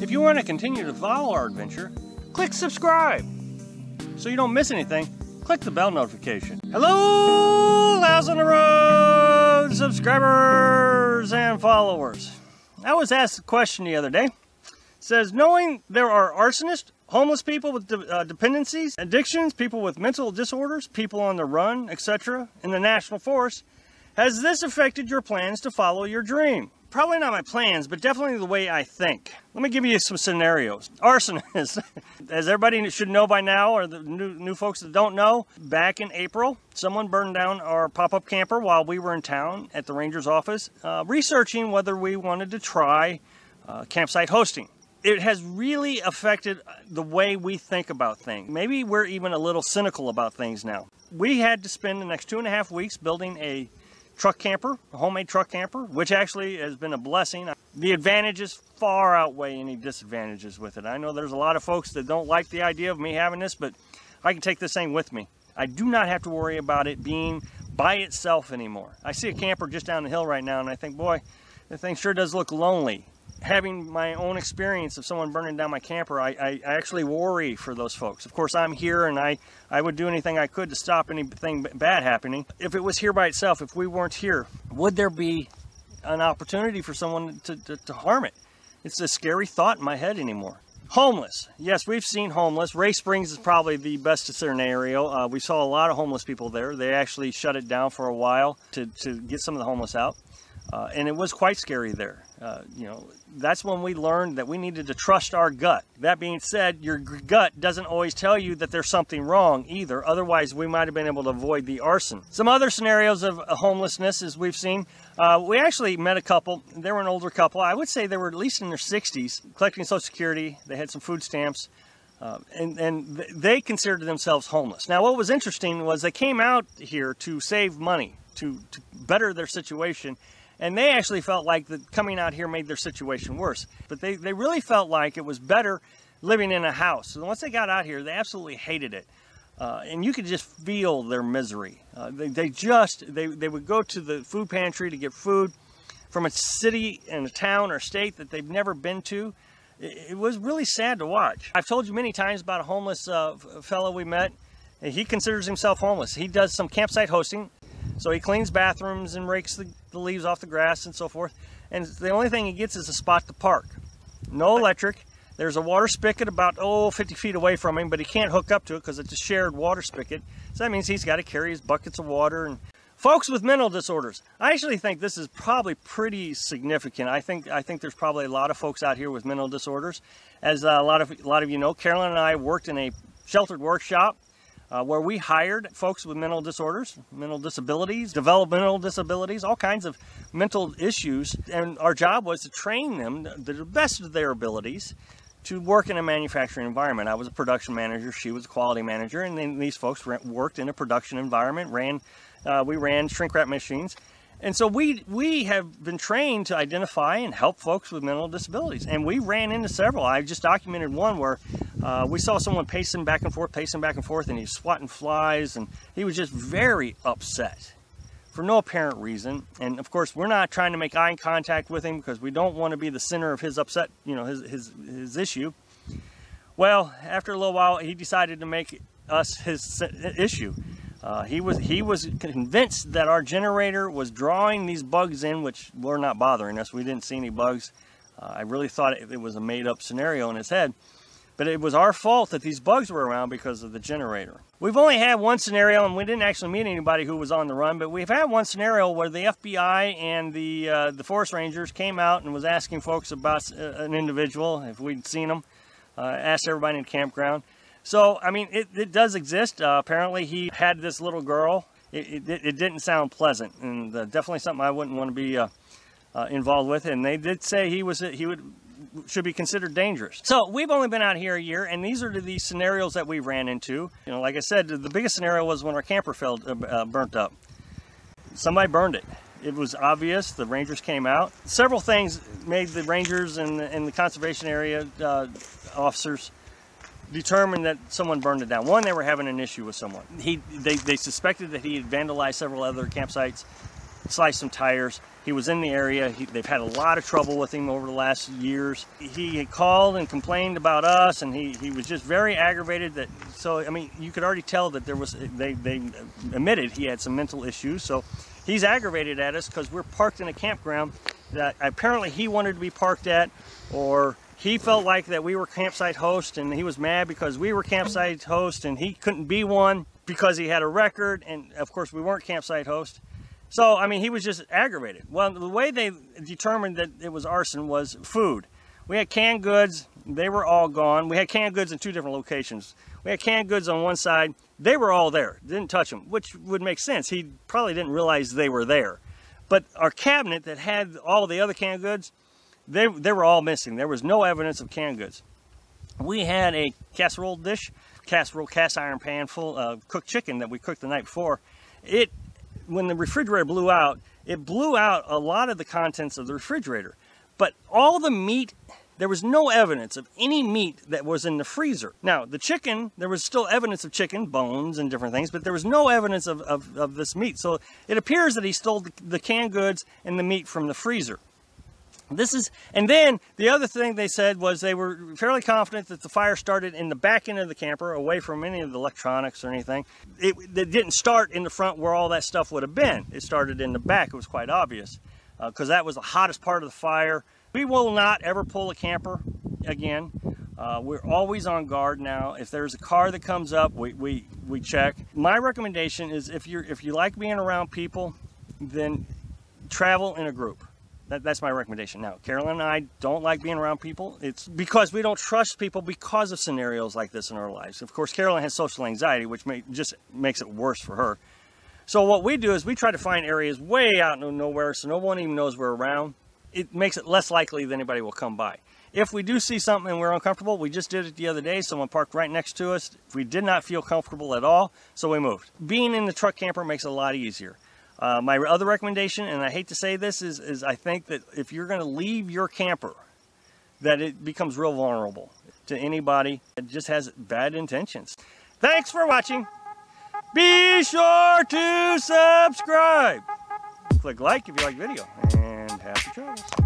If you want to continue to follow our adventure, click subscribe. So you don't miss anything, click the bell notification. Hello, Louse on the Road subscribers and followers. I was asked a question the other day. It says, knowing there are arsonists, homeless people with dependencies, addictions, people with mental disorders, people on the run, etc. in the national forest, has this affected your plans to follow your dream? Probably not my plans, but definitely the way I think. Let me give you some scenarios. Arsonists, as everybody should know by now, or the new folks that don't know, back in April, someone burned down our pop-up camper while we were in town at the ranger's office, researching whether we wanted to try campsite hosting. It has really affected the way we think about things. Maybe we're even a little cynical about things now. We had to spend the next 2.5 weeks building a truck camper, a homemade truck camper, which actually has been a blessing. The advantages far outweigh any disadvantages with it. I know there's a lot of folks that don't like the idea of me having this, but I can take this thing with me. I do not have to worry about it being by itself anymore. I see a camper just down the hill right now and I think, boy, the thing sure does look lonely. Having my own experience of someone burning down my camper, I actually worry for those folks. Of course, I'm here and I would do anything I could to stop anything bad happening. If it was here by itself, if we weren't here, would there be an opportunity for someone to harm it? It's a scary thought in my head anymore. Homeless. Yes, we've seen homeless. Ray Springs is probably the best scenario. We saw a lot of homeless people there. They actually shut it down for a while to get some of the homeless out. And it was quite scary there. You know, that's when we learned that we needed to trust our gut. That being said, your gut doesn't always tell you that there's something wrong either. Otherwise, we might have been able to avoid the arson. Some other scenarios of homelessness, as we've seen, we actually met a couple. They were an older couple. I would say they were at least in their 60s, collecting Social Security. They had some food stamps. And they considered themselves homeless. Now, what was interesting was they came out here to save money, to better their situation. And they actually felt like that coming out here made their situation worse. But they really felt like it was better living in a house. So once they got out here, they absolutely hated it. And you could just feel their misery. They would go to the food pantry to get food from a city and a town or state that they've never been to. It was really sad to watch. I've told you many times about a homeless fellow we met. He considers himself homeless. He does some campsite hosting. So he cleans bathrooms and rakes the leaves off the grass and so forth. And the only thing he gets is a spot to park. No electric. There's a water spigot about, 50 feet away from him, but he can't hook up to it because it's a shared water spigot. So that means he's got to carry his buckets of water. And folks with mental disorders. I actually think this is probably pretty significant. I think there's probably a lot of folks out here with mental disorders. As a lot of you know, Carolyn and I worked in a sheltered workshop where we hired folks with mental disorders, mental disabilities, developmental disabilities, all kinds of mental issues. And our job was to train them to the best of their abilities to work in a manufacturing environment. I was a production manager, she was a quality manager, and then these folks worked in a production environment, we ran shrink wrap machines. And so we have been trained to identify and help folks with mental disabilities. And we ran into several. I just documented one where we saw someone pacing back and forth, and he was swatting flies, and he was just very upset for no apparent reason. And of course, we're not trying to make eye contact with him because we don't want to be the center of his upset, his issue. Well, after a little while, he decided to make us his issue. He was convinced that our generator was drawing these bugs in, which were not bothering us. We didn't see any bugs. I really thought it was a made-up scenario in his head. But it was our fault that these bugs were around because of the generator. We've only had one scenario, and we didn't actually meet anybody who was on the run, but we've had one scenario where the FBI and the forest rangers came out and was asking folks about an individual, if we'd seen him, asked everybody in the campground. So, I mean, it does exist. Apparently, he had this little girl. It didn't sound pleasant, and definitely something I wouldn't want to be involved with. And they did say should be considered dangerous. So, we've only been out here a year, and these are the scenarios that we ran into. You know, like I said, the biggest scenario was when our camper burnt up. Somebody burned it. It was obvious. The rangers came out. Several things made the rangers and the conservation area officers determined that someone burned it down. One, they were having an issue with someone. They suspected that he had vandalized several other campsites, sliced some tires. He was in the area. They've had a lot of trouble with him over the last years. He had called and complained about us, and he was just very aggravated. So I mean, you could already tell that they admitted he had some mental issues. So he's aggravated at us because we're parked in a campground that apparently he wanted to be parked at, or he felt like that we were campsite host, and he was mad because we were campsite host and he couldn't be one because he had a record, and of course we weren't campsite host. So I mean, he was just aggravated. Well, the way they determined that it was arson was food. We had canned goods, they were all gone. We had canned goods in 2 different locations. We had canned goods on one side, they were all there, didn't touch them, which would make sense. He probably didn't realize they were there. But our cabinet that had all the other canned goods, they were all missing. There was no evidence of canned goods. We had a casserole dish, cast iron pan full of cooked chicken that we cooked the night before. When the refrigerator blew out, it blew out a lot of the contents of the refrigerator. But all the meat, there was no evidence of any meat that was in the freezer. Now, the chicken, there was still evidence of chicken, bones and different things, but there was no evidence of this meat. So it appears that he stole the canned goods and the meat from the freezer. And then the other thing they said was they were fairly confident that the fire started in the back end of the camper, away from any of the electronics or anything. It didn't start in the front where all that stuff would have been. It started in the back. It was quite obvious because that was the hottest part of the fire. We will not ever pull a camper again. We're always on guard now. If there's a car that comes up, we check. My recommendation is if you like being around people, then travel in a group. That's my recommendation. Now, Carolyn and I don't like being around people. It's because we don't trust people because of scenarios like this in our lives. Of course, Carolyn has social anxiety, which just makes it worse for her. So what we do is we try to find areas way out in nowhere so no one even knows we're around. It makes it less likely that anybody will come by. If we do see something and we're uncomfortable, we just did it the other day. Someone parked right next to us. We did not feel comfortable at all, so we moved. Being in the truck camper makes it a lot easier. My other recommendation, and I hate to say this, is I think that if you're going to leave your camper, that it becomes real vulnerable to anybody that just has bad intentions. Thanks for watching. Be sure to subscribe. Click like if you like the video, and happy travels.